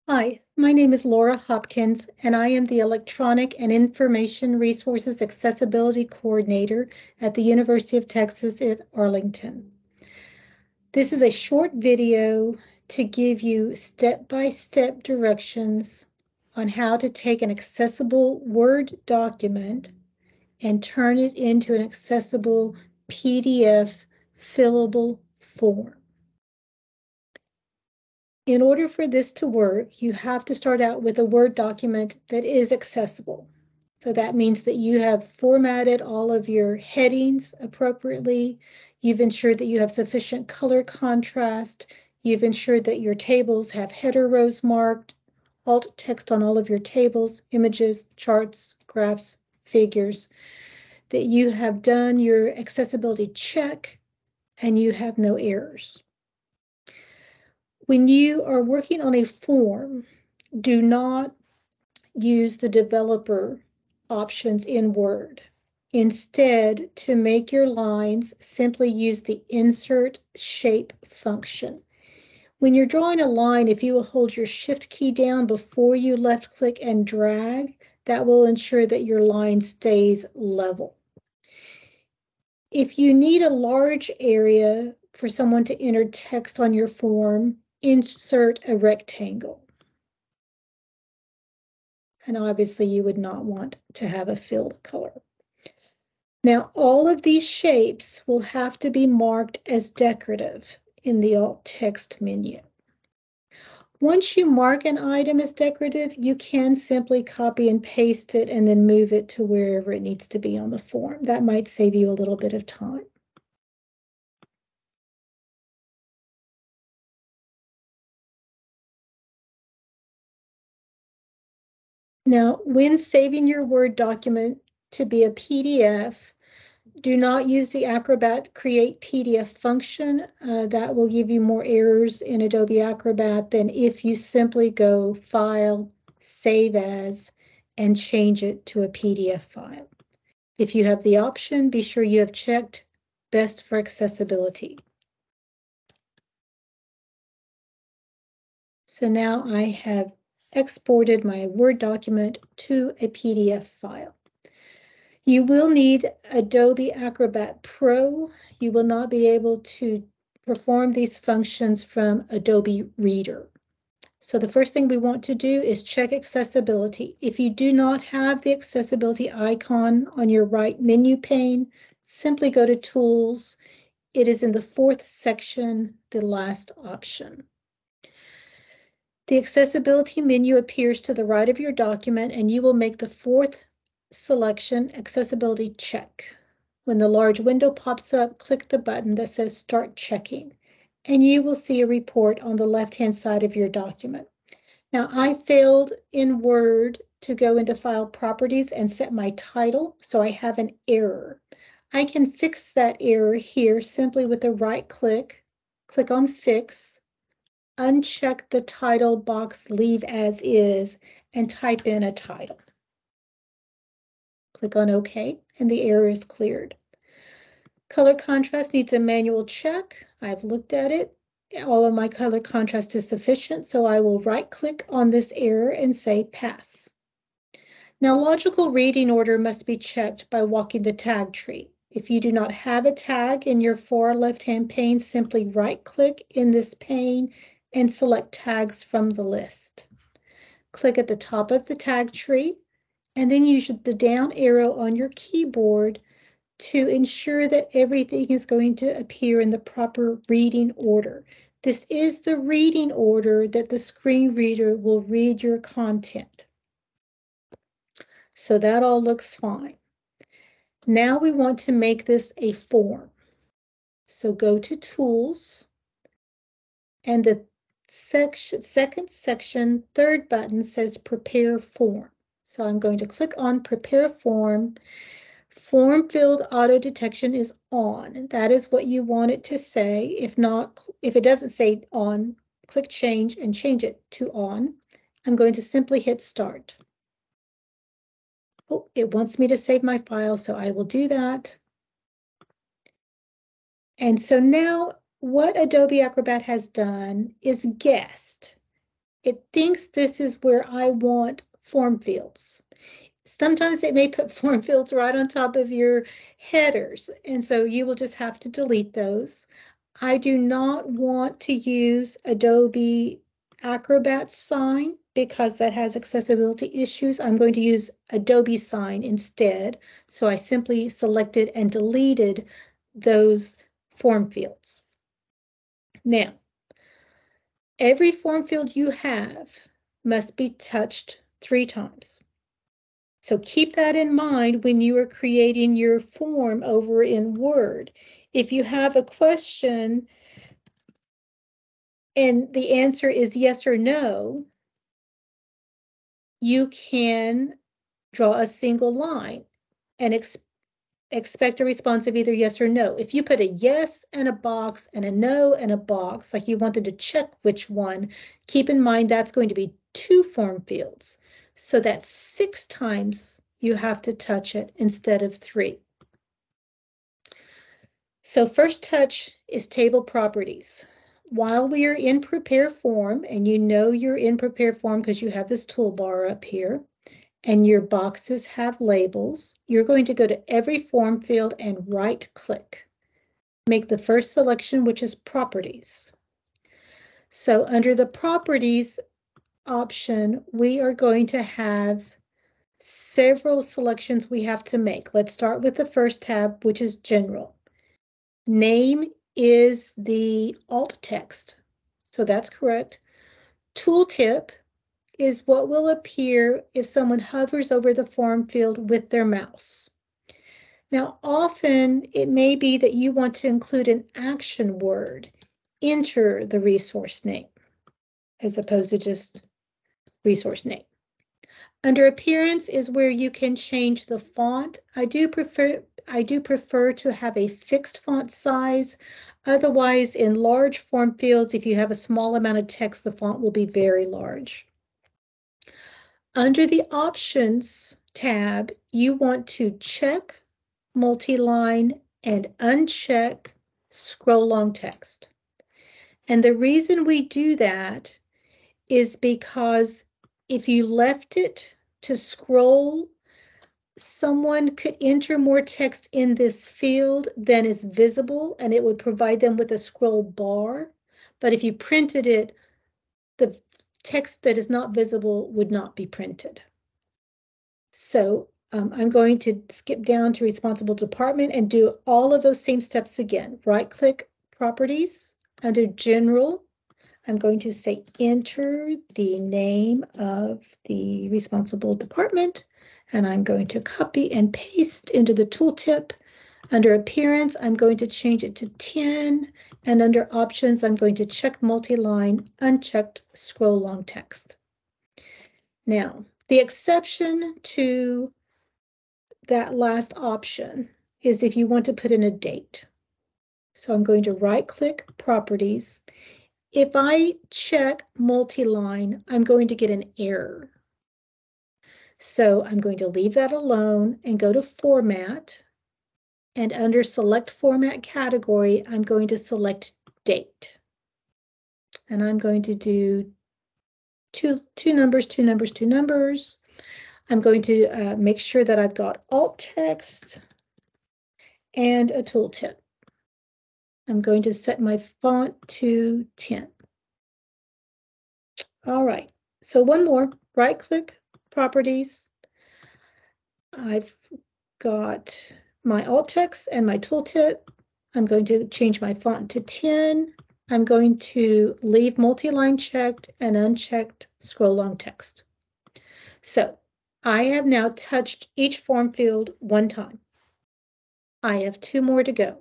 Hi, my name is Laura Hopkins, and I am the Electronic and Information Resources Accessibility Coordinator at the University of Texas at Arlington. This is a short video to give you step-by-step directions on how to take an accessible Word document and turn it into an accessible PDF fillable form. In order for this to work, you have to start out with a Word document that is accessible. So that means that you have formatted all of your headings appropriately. You've ensured that you have sufficient color contrast. You've ensured that your tables have header rows marked, alt text on all of your tables, images, charts, graphs, figures, that you have done your accessibility check, and you have no errors. When you are working on a form, do not use the developer options in Word. Instead, to make your lines, simply use the insert shape function. When you're drawing a line, if you will hold your shift key down before you left click and drag, that will ensure that your line stays level. If you need a large area for someone to enter text on your form, insert a rectangle. And obviously you would not want to have a filled color. Now, all of these shapes will have to be marked as decorative in the alt text menu. Once you mark an item as decorative, you can simply copy and paste it and then move it to wherever it needs to be on the form. That might save you a little bit of time. Now, when saving your Word document to be a PDF, do not use the Acrobat Create PDF function. That will give you more errors in Adobe Acrobat than if you simply go File, Save As, and change it to a PDF file. If you have the option, be sure you have checked Best for Accessibility. So now I have exported my Word document to a PDF file. You will need Adobe Acrobat Pro. You will not be able to perform these functions from Adobe Reader. So the first thing we want to do is check accessibility. If you do not have the accessibility icon on your right menu pane, simply go to Tools. It is in the fourth section, the last option. The accessibility menu appears to the right of your document, and you will make the fourth selection, Accessibility Check. When the large window pops up, click the button that says Start Checking, and you will see a report on the left-hand side of your document. Now, I failed in Word to go into File Properties and set my title, so I have an error. I can fix that error here simply with a right click, click on Fix, uncheck the title box, leave as is, and type in a title. Click on OK, and the error is cleared. Color contrast needs a manual check. I've looked at it. All of my color contrast is sufficient, so I will right-click on this error and say Pass. Now, logical reading order must be checked by walking the tag tree. If you do not have a tag in your far left-hand pane, simply right-click in this pane and select tags from the list. Click at the top of the tag tree, and then use the down arrow on your keyboard to ensure that everything is going to appear in the proper reading order. This is the reading order that the screen reader will read your content. So that all looks fine. Now we want to make this a form. So go to Tools, and the second section, third button says Prepare Form. So I'm going to click on Prepare Form. Form field auto detection is on. That is what you want it to say. If it doesn't say on, click Change and change it to on. I'm going to simply hit Start. Oh, it wants me to save my file, so I will do that. And so now what Adobe Acrobat has done is guessed It thinks this is where I want form fields. Sometimes it may put form fields right on top of your headers, and so you will just have to delete those. I do not want to use Adobe Acrobat Sign because that has accessibility issues. I'm going to use Adobe Sign instead. So I simply selected and deleted those form fields. Now, every form field you have must be touched 3 times. So keep that in mind when you are creating your form over in Word. If you have a question and the answer is yes or no, you can draw a single line and expect a response of either yes or no. If you put a yes and a box and a no and a box, like you wanted to check which one, keep in mind that's going to be 2 form fields. So that's 6 times you have to touch it instead of 3. So first touch is table properties. While we are in prepare form, and you know you're in prepare form because you have this toolbar up here, and your boxes have labels, you're going to go to every form field and right click. Make the first selection, which is properties. So under the properties option, we are going to have several selections we have to make. Let's start with the first tab, which is general. Name is the alt text, so that's correct. Tooltip is what will appear if someone hovers over the form field with their mouse. Now, often it may be that you want to include an action word, enter the resource name, as opposed to just resource name. Under appearance is where you can change the font. I do prefer to have a fixed font size. Otherwise, in large form fields, if you have a small amount of text, the font will be very large. Under the Options tab, you want to check multi-line and uncheck scroll long text. And the reason we do that is because if you left it to scroll, someone could enter more text in this field than is visible, and it would provide them with a scroll bar. But if you printed it, the text that is not visible would not be printed. So I'm going to skip down to responsible department and do all of those same steps again. Right-click properties. Under general, I'm going to say enter the name of the responsible department, and I'm going to copy and paste into the tooltip. Under appearance, I'm going to change it to 10, and under options, I'm going to check multi-line, unchecked scroll long text. Now, the exception to that last option is if you want to put in a date. So I'm going to right-click properties. If I check multi-line, I'm going to get an error. So I'm going to leave that alone and go to Format. And under Select Format Category, I'm going to select Date. And I'm going to do two numbers, two numbers, two numbers. I'm going to make sure that I've got alt text and a tooltip. I'm going to set my font to 10. All right, so one more, right-click, properties. I've got my alt text and my tooltip. I'm going to change my font to 10. I'm going to leave multi-line checked and unchecked scroll long text. So I have now touched each form field 1 time. I have 2 more to go.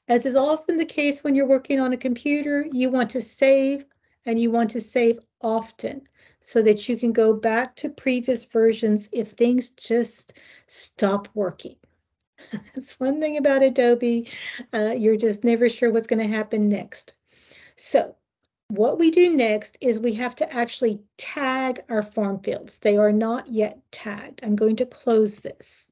As is often the case when you're working on a computer, you want to save, and you want to save often so that you can go back to previous versions if things just stop working. That's one thing about Adobe. You're just never sure what's going to happen next. So what we do next is we have to actually tag our form fields. They are not yet tagged. I'm going to close this.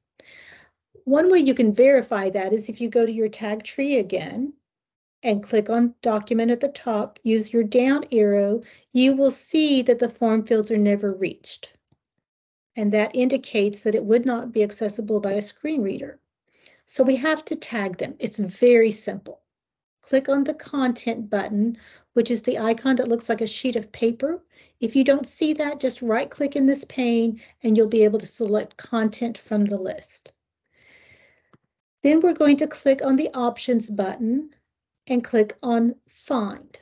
One way you can verify that is if you go to your tag tree again and click on document at the top, use your down arrow, you will see that the form fields are never reached. And that indicates that it would not be accessible by a screen reader. So we have to tag them. It's very simple. Click on the content button, which is the icon that looks like a sheet of paper. If you don't see that, just right-click in this pane and you'll be able to select content from the list. Then we're going to click on the options button and click on Find.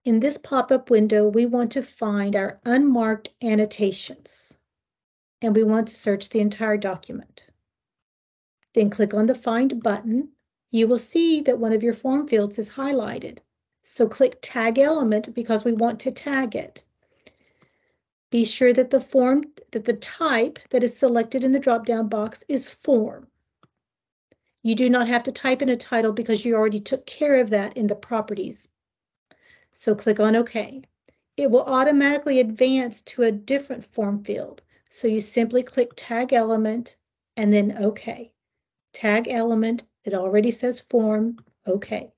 In this pop-up window, we want to find our unmarked annotations, and we want to search the entire document. Then click on the Find button. You will see that one of your form fields is highlighted. So click Tag Element because we want to tag it. Be sure that the type that is selected in the drop-down box is Form. You do not have to type in a title because you already took care of that in the Properties. So click on OK. It will automatically advance to a different form field. So you simply click Tag Element and then OK. Tag Element, it already says Form, OK.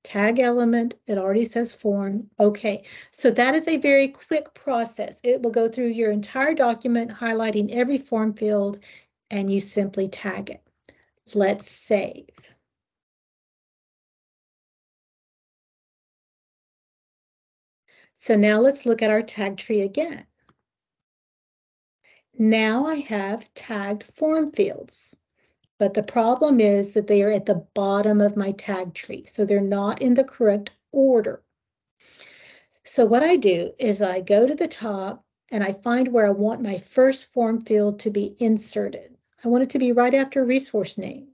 Tag Element, it already says Form, OK. So that is a very quick process. It will go through your entire document, highlighting every form field, and you simply tag it. Let's save. So now let's look at our tag tree again. Now I have tagged form fields, but the problem is that they are at the bottom of my tag tree, so they're not in the correct order. So what I do is I go to the top and I find where I want my first form field to be inserted. I want it to be right after resource name.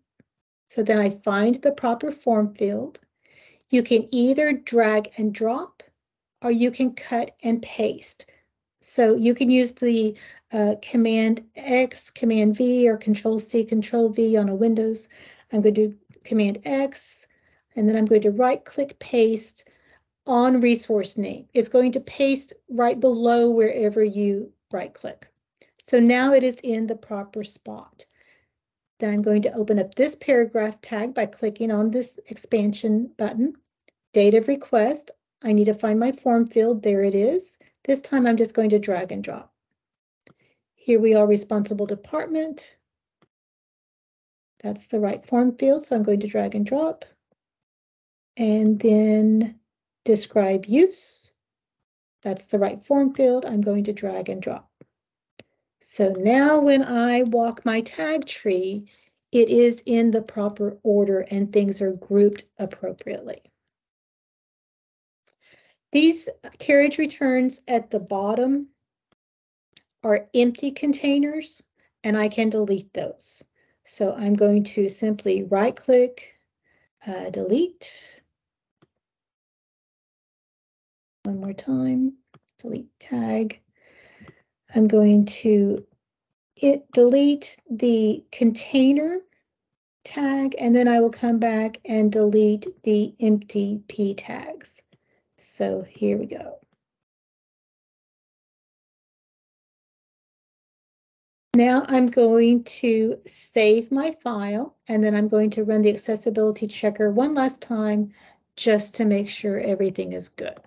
So then I find the proper form field. You can either drag and drop, or you can cut and paste. So you can use the Command X, Command V, or Control C, Control V on a Windows. I'm going to do Command X, and then I'm going to right-click paste on resource name. It's going to paste right below wherever you right-click. So now it is in the proper spot. Then I'm going to open up this paragraph tag by clicking on this expansion button. Date of request. I need to find my form field. There it is. This time I'm just going to drag and drop. Here we are, responsible department. That's the right form field, so I'm going to drag and drop. And then describe use. That's the right form field. I'm going to drag and drop. So now when I walk my tag tree, it is in the proper order and things are grouped appropriately. These carriage returns at the bottom are empty containers, and I can delete those. So I'm going to simply right-click, delete. One more time, delete tag. I'm going to delete the container tag, and then I will come back and delete the empty P tags. So here we go. Now I'm going to save my file, and then I'm going to run the accessibility checker one last time just to make sure everything is good.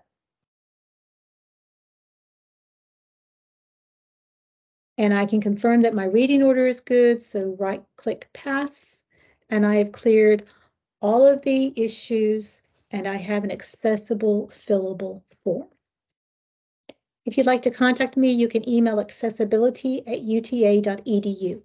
And I can confirm that my reading order is good, so right-click Pass, and I have cleared all of the issues, and I have an accessible, fillable form. If you'd like to contact me, you can email accessibility@uta.edu.